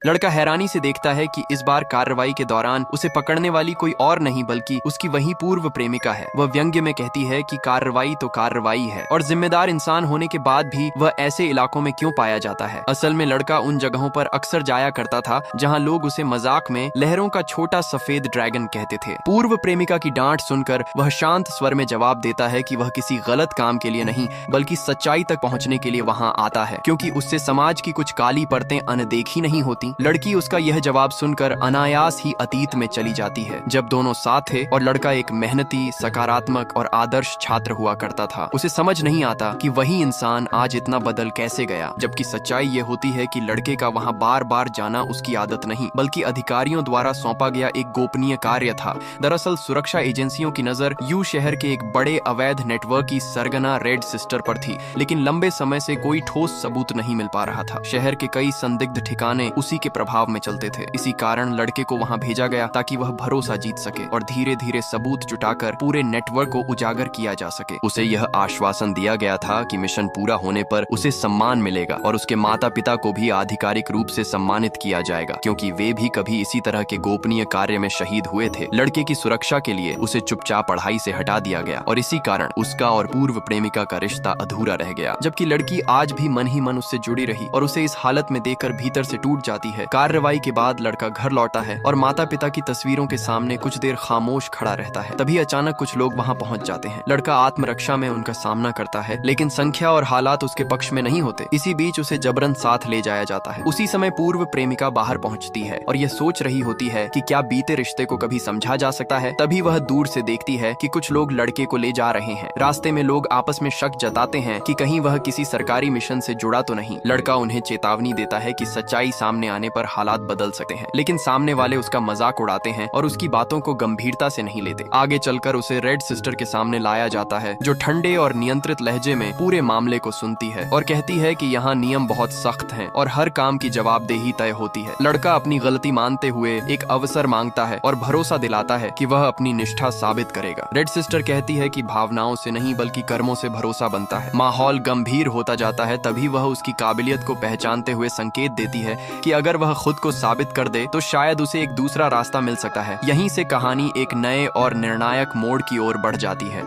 लड़का हैरानी से देखता है कि इस बार कार्रवाई के दौरान उसे पकड़ने वाली कोई और नहीं बल्कि उसकी वही पूर्व प्रेमिका है। वह व्यंग्य में कहती है कि कार्रवाई तो कार्रवाई है और जिम्मेदार इंसान होने के बाद भी वह ऐसे इलाकों में क्यों पाया जाता है। असल में लड़का उन जगहों पर अक्सर जाया करता था जहाँ लोग उसे मजाक में लहरों का छोटा सफेद ड्रैगन कहते थे। पूर्व प्रेमिका की डांट सुनकर वह शांत स्वर में जवाब देता है कि वह किसी गलत काम के लिए नहीं बल्कि सच्चाई तक पहुँचने के लिए वहाँ आता है, क्योंकि उससे समाज की कुछ काली परतें अनदेखी नहीं होती। लड़की उसका यह जवाब सुनकर अनायास ही अतीत में चली जाती है, जब दोनों साथ थे और लड़का एक मेहनती, सकारात्मक और आदर्श छात्र हुआ करता था। उसे समझ नहीं आता कि वही इंसान आज इतना बदल कैसे गया, जबकि सच्चाई ये होती है कि लड़के का वहाँ बार बार जाना उसकी आदत नहीं बल्कि अधिकारियों द्वारा सौंपा गया एक गोपनीय कार्य था। दरअसल सुरक्षा एजेंसियों की नजर यू शहर के एक बड़े अवैध नेटवर्क की सरगना रेड सिस्टर पर थी, लेकिन लंबे समय से कोई ठोस सबूत नहीं मिल पा रहा था। शहर के कई संदिग्ध ठिकाने उसी के प्रभाव में चलते थे। इसी कारण लड़के को वहां भेजा गया ताकि वह भरोसा जीत सके और धीरे धीरे सबूत जुटाकर पूरे नेटवर्क को उजागर किया जा सके। उसे यह आश्वासन दिया गया था कि मिशन पूरा होने पर उसे सम्मान मिलेगा और उसके माता पिता को भी आधिकारिक रूप से सम्मानित किया जाएगा, क्योंकि वे भी कभी इसी तरह के गोपनीय कार्य में शहीद हुए थे। लड़के की सुरक्षा के लिए उसे चुपचाप पढ़ाई से हटा दिया गया और इसी कारण उसका और पूर्व प्रेमिका का रिश्ता अधूरा रह गया। जबकि लड़की आज भी मन ही मन उससे जुड़ी रही और उसे इस हालत में देखकर भीतर से टूट जाती है। कार्रवाई के बाद लड़का घर लौटा है और माता पिता की तस्वीरों के सामने कुछ देर खामोश खड़ा रहता है। तभी अचानक कुछ लोग वहां पहुंच जाते हैं। लड़का आत्मरक्षा में उनका सामना करता है, लेकिन संख्या और हालात उसके पक्ष में नहीं होते। इसी बीच उसे जबरन साथ ले जाया जाता है। उसी समय पूर्व प्रेमिका बाहर पहुंचती है और यह सोच रही होती है कि क्या बीते रिश्ते को कभी समझा जा सकता है। तभी वह दूर से देखती है कि कुछ लोग लड़के को ले जा रहे हैं। रास्ते में लोग आपस में शक जताते हैं कि कहीं वह किसी सरकारी मिशन से जुड़ा तो नहीं। लड़का उन्हें चेतावनी देता है कि सच्चाई सामने आने पर हालात बदल सकते हैं, लेकिन सामने वाले उसका मजाक उड़ाते हैं और उसकी बातों को गंभीरता से नहीं लेते। आगे चलकर उसे रेड सिस्टर के सामने लाया जाता है, जो ठंडे और नियंत्रित लहजे में पूरे मामले को सुनती है और कहती है कि यहाँ नियम बहुत सख्त हैं और हर काम की जवाबदेही तय होती है। लड़का अपनी गलती मानते हुए एक अवसर मांगता है और भरोसा दिलाता है कि वह अपनी निष्ठा साबित करेगा। रेड सिस्टर कहती है कि भावनाओं से नहीं बल्कि कर्मों से भरोसा बनता है। माहौल गंभीर होता जाता है। तभी वह उसकी काबिलियत को पहचानते हुए संकेत देती है कि अगर वह खुद को साबित कर दे तो शायद उसे एक दूसरा रास्ता मिल सकता है। यहीं से कहानी एक नए और निर्णायक मोड़ की ओर बढ़ जाती है।